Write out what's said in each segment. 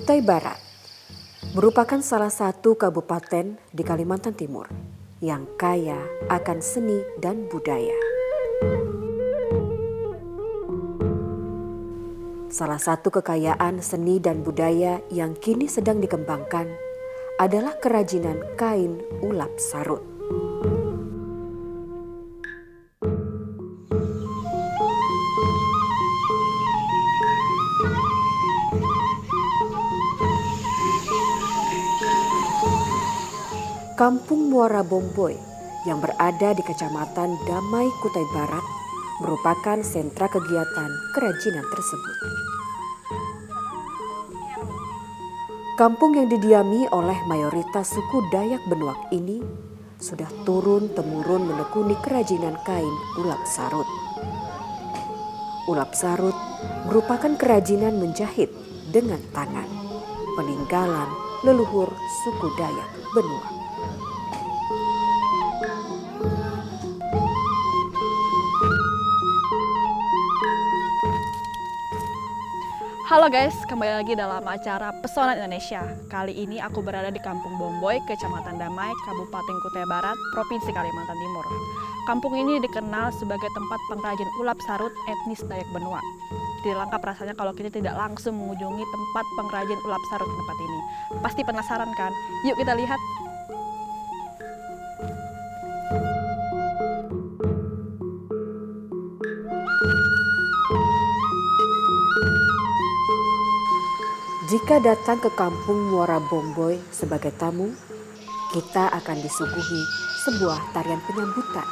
Kutai Barat merupakan salah satu kabupaten di Kalimantan Timur yang kaya akan seni dan budaya. Salah satu kekayaan seni dan budaya yang kini sedang dikembangkan adalah kerajinan kain ulap sarut. Kampung Muara Bomboy yang berada di Kecamatan Damai, Kutai Barat merupakan sentra kegiatan kerajinan tersebut. Kampung yang didiami oleh mayoritas suku Dayak Benuak ini sudah turun-temurun menekuni kerajinan kain ulap sarut. Ulap sarut merupakan kerajinan menjahit dengan tangan, peninggalan leluhur suku Dayak Benuak. Halo guys, kembali lagi dalam acara Pesona Indonesia. Kali ini aku berada di Kampung Bomboy, Kecamatan Damai, Kabupaten Kutai Barat, Provinsi Kalimantan Timur. Kampung ini dikenal sebagai tempat pengrajin ulap sarut etnis Dayak Benuak. Tidak lengkap rasanya kalau kita tidak langsung mengunjungi tempat pengrajin ulap sarut di tempat ini. Pasti penasaran kan? Yuk kita lihat. Jika datang ke Kampung Muara Bomboy sebagai tamu, kita akan disuguhi sebuah tarian penyambutan.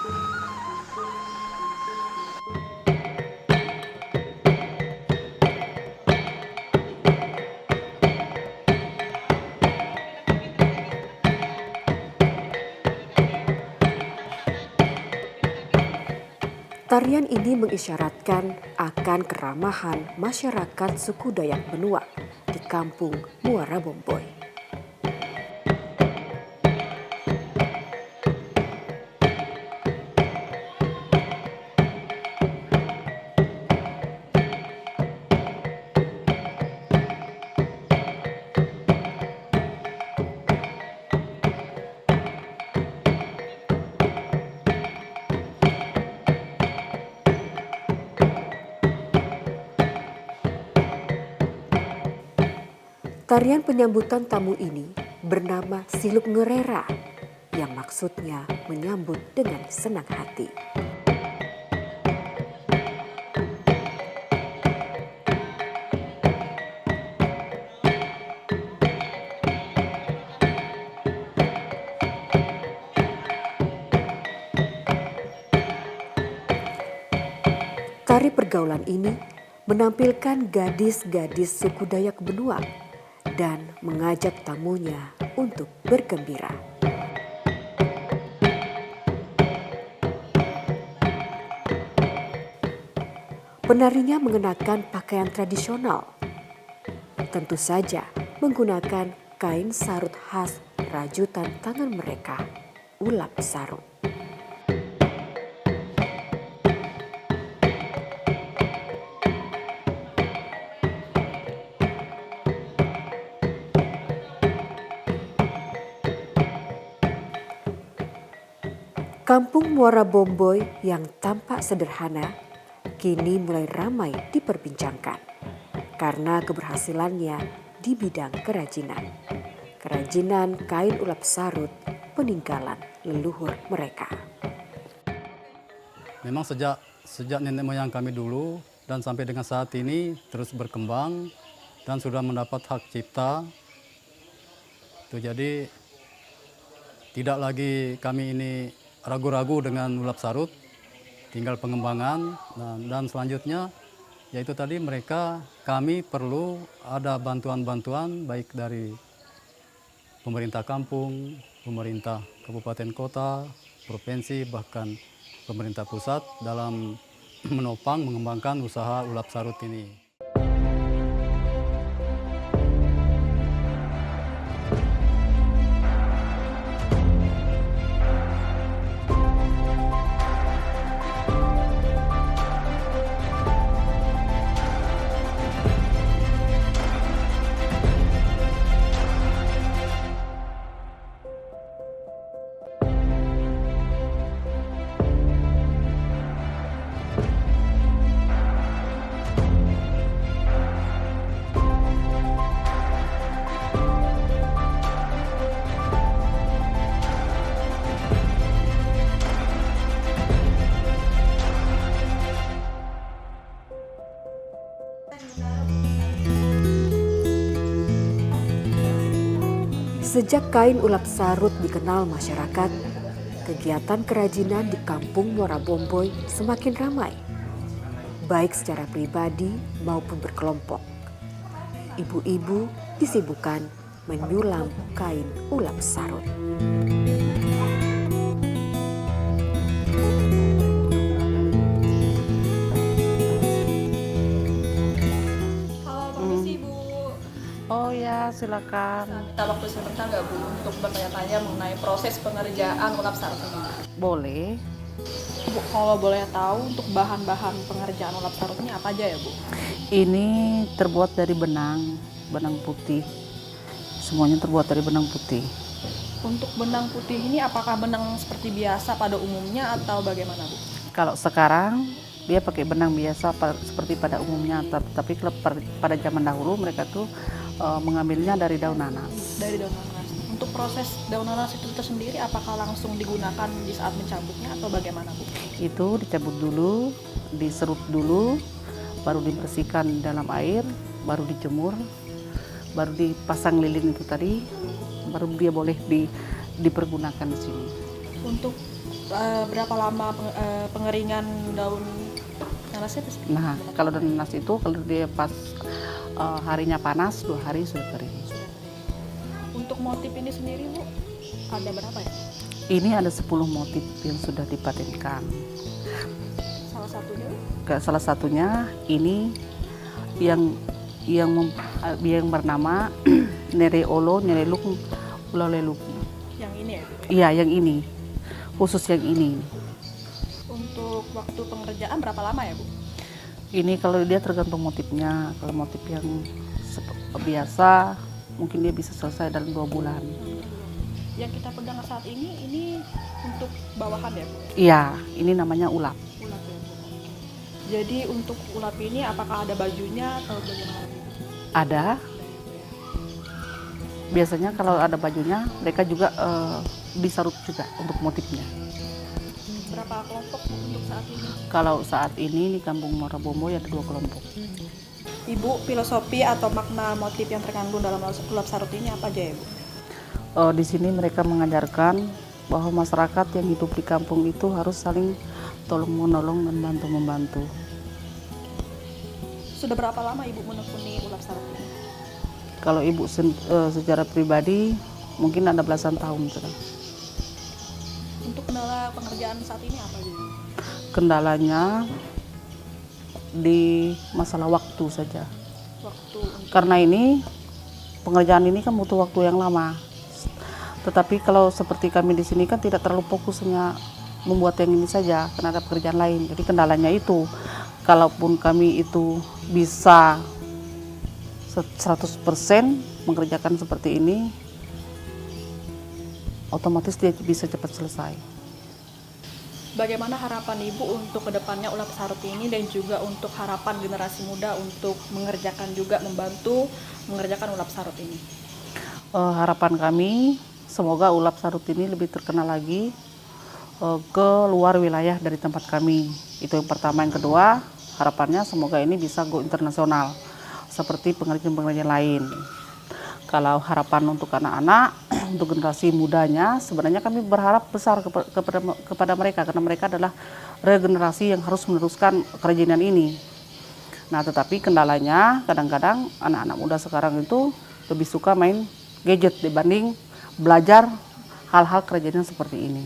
Tarian ini mengisyaratkan akan keramahan masyarakat suku Dayak Benuak di Kampung Muara Bomboy. Tarian penyambutan tamu ini bernama Siluk Ngerera, yang maksudnya menyambut dengan senang hati. Tari pergaulan ini menampilkan gadis-gadis suku Dayak Benuak dan mengajak tamunya untuk bergembira. Penarinya mengenakan pakaian tradisional, tentu saja menggunakan kain sarut khas rajutan tangan mereka, ulap sarut. Kampung Muara Bomboy yang tampak sederhana kini mulai ramai diperbincangkan karena keberhasilannya di bidang kerajinan. Kerajinan kain ulap sarut peninggalan leluhur mereka. Memang sejak nenek moyang kami dulu dan sampai dengan saat ini terus berkembang dan sudah mendapat hak cipta. Itu jadi tidak lagi kami ini ragu-ragu dengan ulap sarut, tinggal pengembangan dan selanjutnya yaitu tadi kami perlu ada bantuan-bantuan baik dari pemerintah kampung, pemerintah kabupaten kota, provinsi bahkan pemerintah pusat dalam menopang mengembangkan usaha ulap sarut ini. Sejak kain ulap sarut dikenal masyarakat, kegiatan kerajinan di Kampung Muara Bomboy semakin ramai, baik secara pribadi maupun berkelompok. Ibu-ibu disibukkan menyulam kain ulap sarut. Halo, permisi Bu. Oh ya, silakan. Kita waktu sebentar nggak Bu untuk bertanya-tanya mengenai proses pengerjaan ulap sarut ini? Boleh. Bu, kalau boleh tahu untuk bahan-bahan pengerjaan ulap sarut ini apa aja ya Bu? Ini terbuat dari benang putih. Semuanya terbuat dari benang putih. Untuk benang putih ini apakah benang seperti biasa pada umumnya atau bagaimana Bu? Kalau sekarang dia pakai benang biasa seperti pada umumnya, tapi kalau pada zaman dahulu mereka tuh mengambilnya dari daun nanas. Dari daun nanas. Untuk proses daun nanas itu tersendiri apakah langsung digunakan di saat mencabutnya atau bagaimana Bu? Itu dicabut dulu, diserut dulu, baru dibersihkan dalam air, baru dijemur, baru dipasang lilin itu tadi, baru dia boleh dipergunakan di sini. Untuk berapa lama pengeringan daun nanasnya itu? Nah, kalau daun nanas itu kalau dia pas harinya panas 2 hari sudah kering. Untuk motif ini sendiri Bu, ada berapa ya? Ini ada 10 motif yang sudah dipatenkan. Salah satunya Bu? Salah satunya ini yang bernama Nereolo Nereluk Uloleluk. Yang ini ya Bu? Iya, yang ini. Khusus yang ini. Untuk waktu pengerjaan berapa lama ya Bu? Ini kalau dia tergantung motifnya. Kalau motif yang biasa mungkin dia bisa selesai dalam 2 bulan. Yang kita pegang saat ini untuk bawahan ya Bu? Iya, ini namanya ulap. Ulap ya Bu. Jadi untuk ulap ini apakah ada bajunya atau bagaimana Bu? Ada. Biasanya kalau ada bajunya mereka juga disarut juga untuk motifnya. Berapa kelompok Bu, untuk saat ini? Kalau saat ini di Kampung Muara Bomboy ada 2 kelompok. Ibu, filosofi atau makna motif yang terkandung dalam ulap sarut ini apa aja ya Bu? Di sini mereka mengajarkan bahwa masyarakat yang hidup di kampung itu harus saling tolong-menolong dan bantu-membantu. Sudah berapa lama Ibu menekuni ulap sarut ini? Kalau ibu secara pribadi mungkin ada belasan tahun sudah. Untuk kendala pengerjaan saat ini apa aja? Kendalanya di masalah waktu saja. Waktu Karena ini pengerjaan ini kan butuh waktu yang lama. Tetapi kalau seperti kami di sini kan tidak terlalu fokus hanya membuat yang ini saja, karena ada pekerjaan lain. Jadi kendalanya itu, kalaupun kami itu bisa 100% mengerjakan seperti ini, otomatis dia bisa cepat selesai. Bagaimana harapan Ibu untuk kedepannya ulap sarut ini dan juga untuk harapan generasi muda untuk mengerjakan juga membantu mengerjakan ulap sarut ini? Harapan kami semoga ulap sarut ini lebih terkenal lagi ke luar wilayah dari tempat kami. Itu yang pertama. Yang kedua, harapannya semoga ini bisa go internasional seperti pengrajin-pengrajin lain. Kalau harapan untuk anak-anak, untuk generasi mudanya, sebenarnya kami berharap besar kepada mereka, karena mereka adalah regenerasi yang harus meneruskan kerajinan ini. Nah, tetapi kendalanya kadang-kadang anak-anak muda sekarang itu lebih suka main gadget dibanding belajar hal-hal kerajinan seperti ini.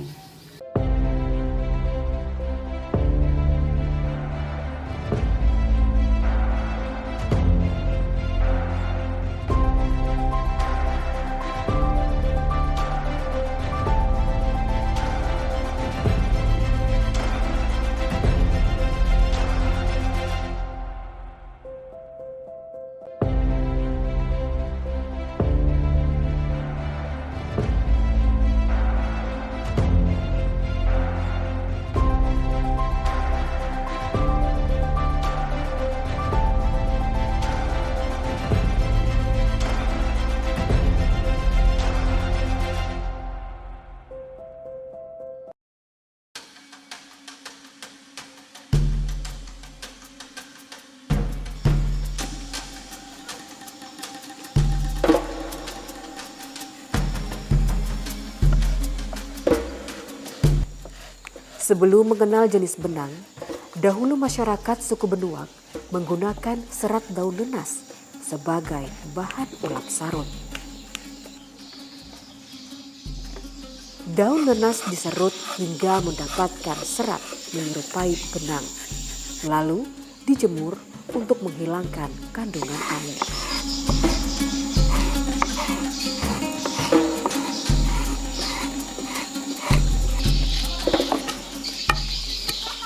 Sebelum mengenal jenis benang, dahulu masyarakat suku Benuak menggunakan serat daun nenas sebagai bahan ulap sarut. Daun nenas diserut hingga mendapatkan serat menyerupai benang, lalu dijemur untuk menghilangkan kandungan air.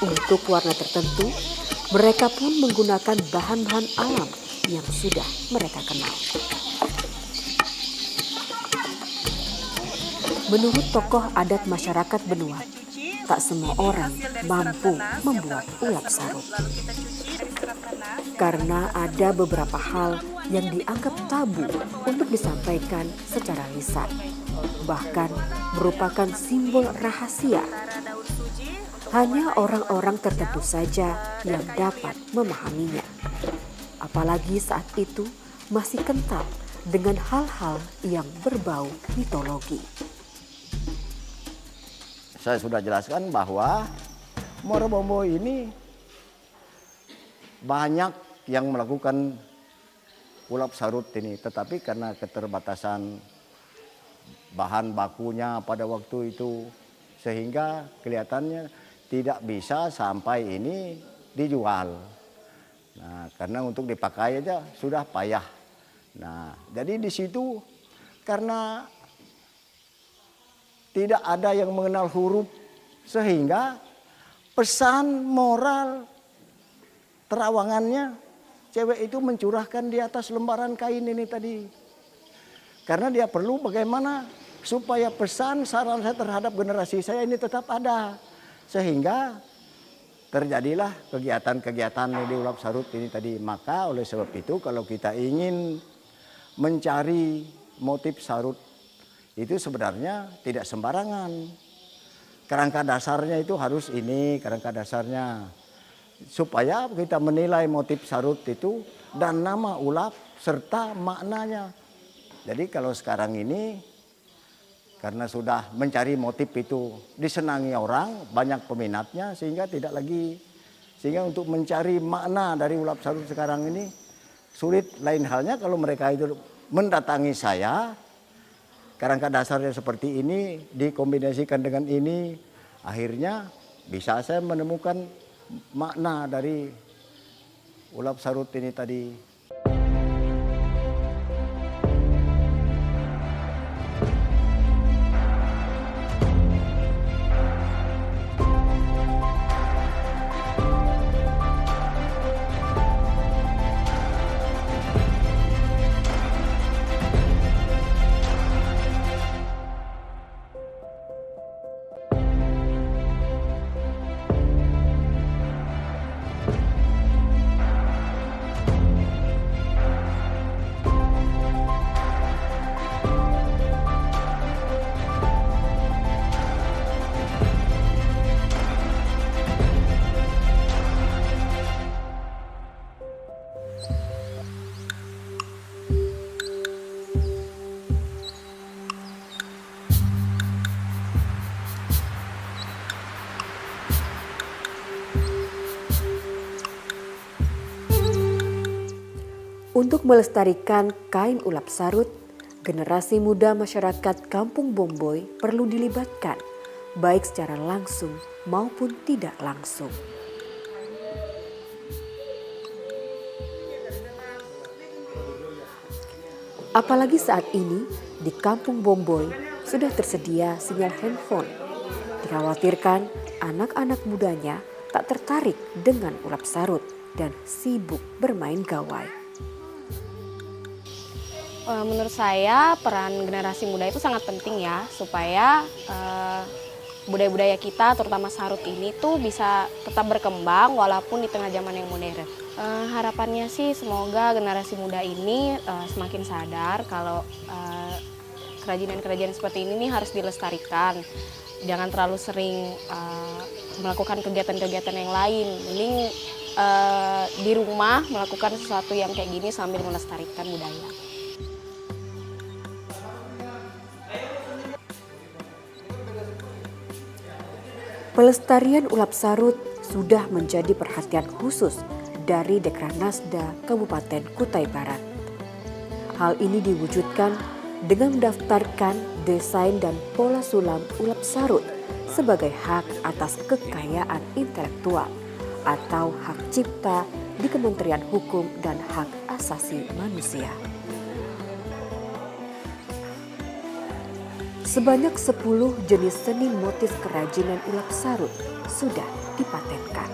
Untuk warna tertentu, mereka pun menggunakan bahan-bahan alam yang sudah mereka kenal. Menurut tokoh adat masyarakat Benuak, tak semua orang mampu membuat ulap sarut. Karena ada beberapa hal yang dianggap tabu untuk disampaikan secara lisan, bahkan merupakan simbol rahasia. Hanya orang-orang tertentu saja yang dapat memahaminya. Apalagi saat itu masih kental dengan hal-hal yang berbau mitologi. Saya sudah jelaskan bahwa Muara Bomboy ini banyak yang melakukan ulap sarut ini, tetapi karena keterbatasan bahan bakunya pada waktu itu, sehingga kelihatannya tidak bisa sampai ini dijual. Nah, karena untuk dipakai aja sudah payah. Nah, jadi di situ karena tidak ada yang mengenal huruf, sehingga pesan moral terawangannya cewek itu mencurahkan di atas lembaran kain ini tadi. Karena dia perlu bagaimana supaya pesan saran saya terhadap generasi saya ini tetap ada. Sehingga terjadilah kegiatan-kegiatan di ulap sarut ini tadi. Maka oleh sebab itu kalau kita ingin mencari motif sarut itu sebenarnya tidak sembarangan. Kerangka dasarnya itu harus ini, kerangka dasarnya. Supaya kita menilai motif sarut itu dan nama ulap serta maknanya. Jadi kalau sekarang ini karena sudah mencari motif itu disenangi orang, banyak peminatnya sehingga tidak lagi. Sehingga untuk mencari makna dari ulap sarut sekarang ini sulit. Lain halnya kalau mereka itu mendatangi saya, kerangka dasarnya seperti ini, dikombinasikan dengan ini, akhirnya bisa saya menemukan makna dari ulap sarut ini tadi. Untuk melestarikan kain ulap sarut, generasi muda masyarakat Kampung Bomboy perlu dilibatkan, baik secara langsung maupun tidak langsung. Apalagi saat ini di Kampung Bomboy sudah tersedia sinyal handphone. Dikhawatirkan anak-anak mudanya tak tertarik dengan ulap sarut dan sibuk bermain gawai. Menurut saya peran generasi muda itu sangat penting ya, supaya budaya-budaya kita terutama sarut ini tuh bisa tetap berkembang walaupun di tengah zaman yang modern. Harapannya sih semoga generasi muda ini semakin sadar kalau kerajinan-kerajinan seperti ini nih harus dilestarikan. Jangan terlalu sering melakukan kegiatan-kegiatan yang lain. Mending di rumah melakukan sesuatu yang kayak gini sambil melestarikan budaya. Pelestarian ulap sarut sudah menjadi perhatian khusus dari Dekranasda Kabupaten Kutai Barat. Hal ini diwujudkan dengan mendaftarkan desain dan pola sulam ulap sarut sebagai hak atas kekayaan intelektual atau hak cipta di Kementerian Hukum dan Hak Asasi Manusia. Sebanyak 10 jenis seni motif kerajinan ulap sarut sudah dipatenkan.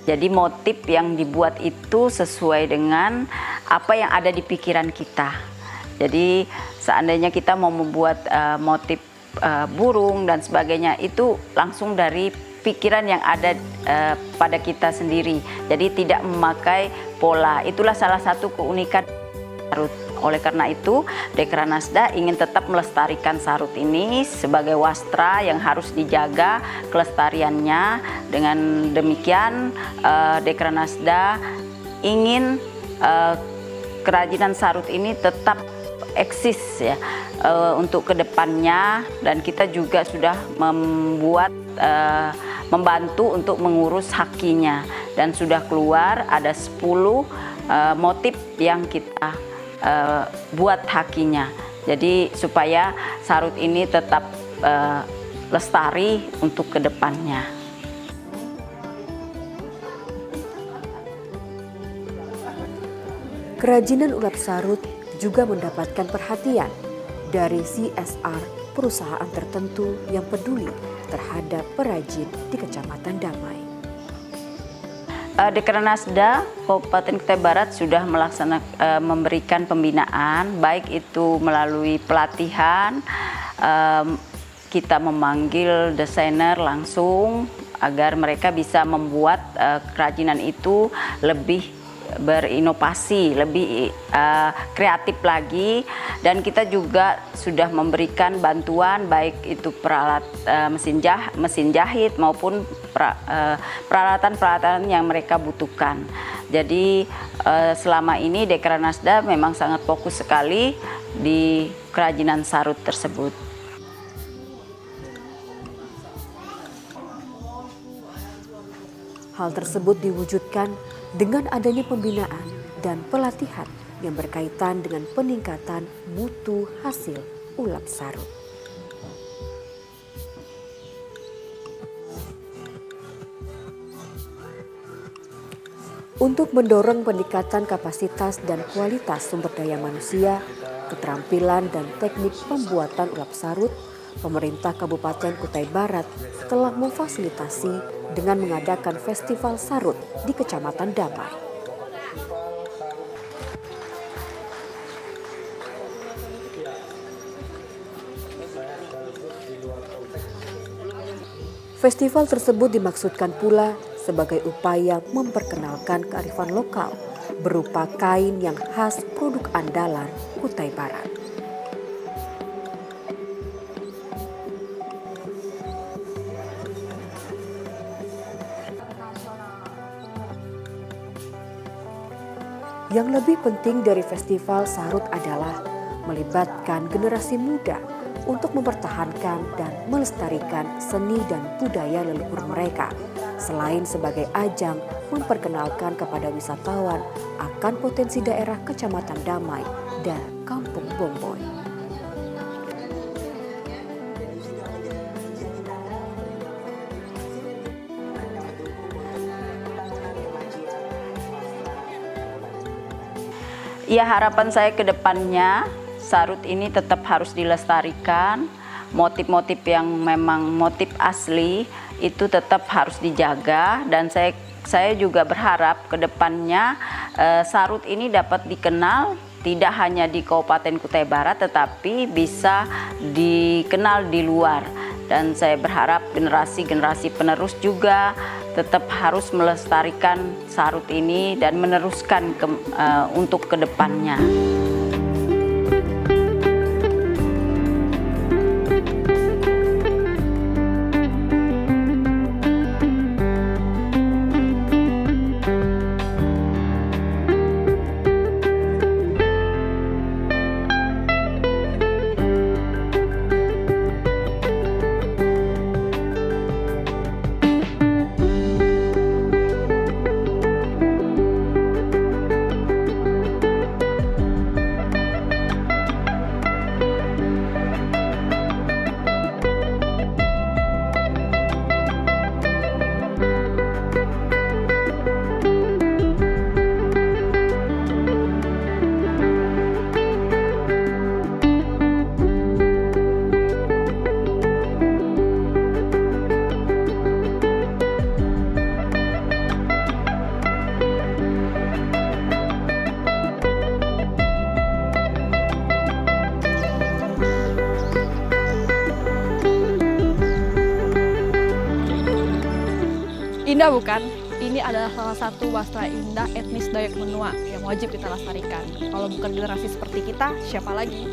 Jadi motif yang dibuat itu sesuai dengan apa yang ada di pikiran kita. Jadi seandainya kita mau membuat motif burung dan sebagainya, itu langsung dari pikiran yang ada pada kita sendiri. Jadi tidak memakai pola. Itulah salah satu keunikan sarut. Oleh karena itu, Dekranasda ingin tetap melestarikan sarut ini sebagai wastra yang harus dijaga kelestariannya. Dengan demikian, Dekranasda ingin kerajinan sarut ini tetap eksis ya untuk kedepannya, dan kita juga sudah membantu untuk mengurus hakinya, dan sudah keluar ada 10 motif yang kita buat hakinya. Jadi supaya sarut ini tetap lestari untuk kedepannya. Kerajinan ulap sarut juga mendapatkan perhatian dari CSR perusahaan tertentu yang peduli terhadap perajin di Kecamatan Damai. Dekranasda Kabupaten Kutai Barat sudah memberikan pembinaan, baik itu melalui pelatihan, kita memanggil desainer langsung agar mereka bisa membuat kerajinan itu lebih berinovasi, lebih kreatif lagi, dan kita juga sudah memberikan bantuan baik itu mesin jahit maupun peralatan-peralatan yang mereka butuhkan. Jadi selama ini Dekranasda memang sangat fokus sekali di kerajinan sarut tersebut. Hal tersebut diwujudkan dengan adanya pembinaan dan pelatihan yang berkaitan dengan peningkatan mutu hasil ulap sarut. Untuk mendorong peningkatan kapasitas dan kualitas sumber daya manusia, keterampilan dan teknik pembuatan ulap sarut, pemerintah Kabupaten Kutai Barat telah memfasilitasi dengan mengadakan festival sarut di Kecamatan Damai. Festival tersebut dimaksudkan pula sebagai upaya memperkenalkan kearifan lokal berupa kain yang khas produk andalan Kutai Barat. Yang lebih penting dari festival sarut adalah melibatkan generasi muda untuk mempertahankan dan melestarikan seni dan budaya leluhur mereka, selain sebagai ajang memperkenalkan kepada wisatawan akan potensi daerah Kecamatan Damai dan Kampung Bomboy. Ya, harapan saya ke depannya sarut ini tetap harus dilestarikan. Motif-motif yang memang motif asli itu tetap harus dijaga, dan saya juga berharap ke depannya sarut ini dapat dikenal tidak hanya di Kabupaten Kutai Barat tetapi bisa dikenal di luar. Dan saya berharap generasi-generasi penerus juga tetap harus melestarikan sarut ini dan meneruskan untuk kedepannya. Indah bukan? Ini adalah salah satu wastra indah etnis Dayak Menua yang wajib kita lestarikan. Kalau bukan generasi seperti kita, siapa lagi?